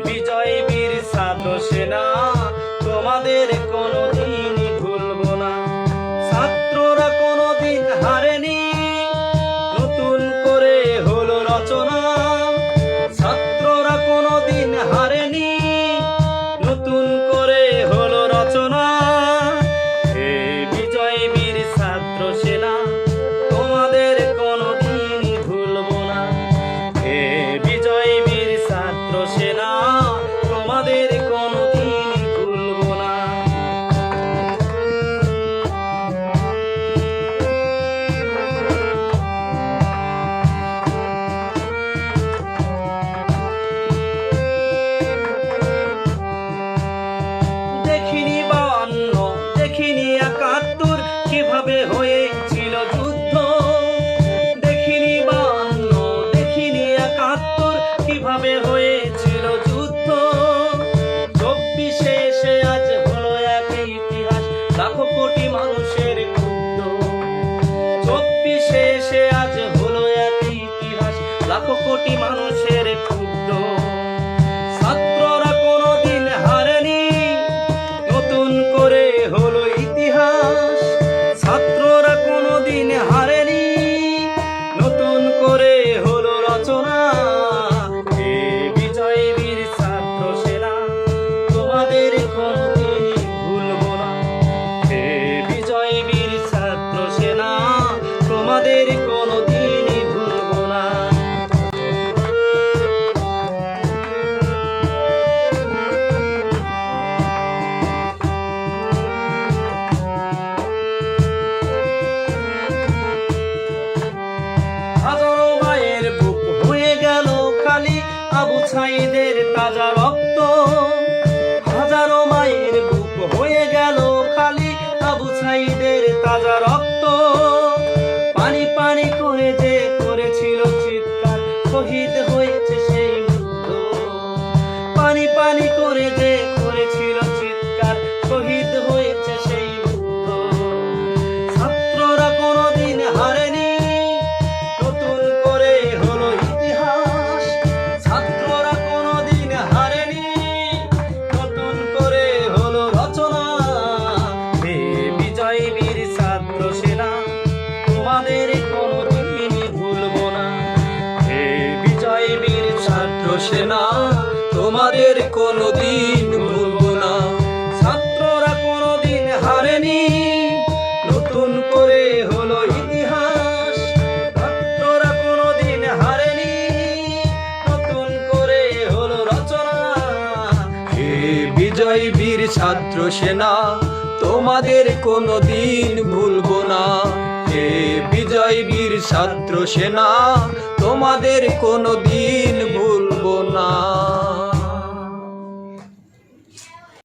বিজয় বীর ছাত্র সেনা, তোমাদের কোনোদিন ভুলবো না। ছাত্ররা কোনোদিন হারেনি, নতুন করে হলো রচনা। ছাত্ররা কোনোদিন হারেনি, নতুন করে হলো রচনা। হে বিজয় বীর ছাত্র সেনা, তোমাদের কোনোদিন ভুলবো না। হে বিজয় বীর ছাত্র সেনা, তোমাদের কোনোদিন ভুলবো না। দেখিনি 52, দেখিনি 71, কিভাবে হয়েছিল যুদ্ধ। দেখিনি 52, দেখিনি 71, কিভাবে হয়েছিল যুদ্ধ। 24-এ এসে আজ হলো এক ইতিহাস, লাখো কোটি মানুষের ক্ষুব্ধ। 24-এ এসে আজ হলো এক ইতিহাস, লাখো কোটি মানুষের ক্ষুব্ধ। ছাত্ররা কোনোদিন হারেনি, নতুন করে হলো ইতিহাস। ছাত্ররা কোনোদিন হারেনি, নতুন করে হলো রচনা। হে বিজয় বীর ছাত্র সেনা, তোমাদের কোনোদিন ভুলবো না। হে বিজয় বীর ছাত্র সেনা, তোমাদের কোনোদিন ভুলবো না। হাজারো মায়ের বুক হয়ে গেল খালি, আবু ছাইদের তাজা রক্ত। হাজারো মায়ের বুক হয়ে গেল খালি, আবু ছাইদের তাজা রক্ত। পানি পানি করে যে করেছিল চিৎকার, শহীদ হয়েছে সেই মুগ্ধ। পানি পানি করে যে করেছিল চিৎকার, শহীদ হয়েছে সেই মুগ্ধ। ছাত্ররা কোনোদিন হারেনি, নতুন করে হলো ইতিহাস। ছাত্ররা কোনোদিন হারেনি, নতুন করে হলো রচনা। হে বিজয় বীর ছাত্র সেনা, তোমাদের কোনোদিন ভুলবো না। হে বিজয় বীর ছাত্র সেনা, তোমাদের কোনোদিন ভুলবো না। ছাত্ররা কোনোদিন হারেনি, নতুন করে হলো ইতিহাস। ছাত্ররা কোনোদিন হারেনি, নতুন করে হলো রচনা। হে বিজয় বীর ছাত্র সেনা, তোমাদের কোনোদিন ভুলবো না। হে বিজয় বীর ছাত্র সেনা, তোমাদের কোনোদিন ভুলবো না।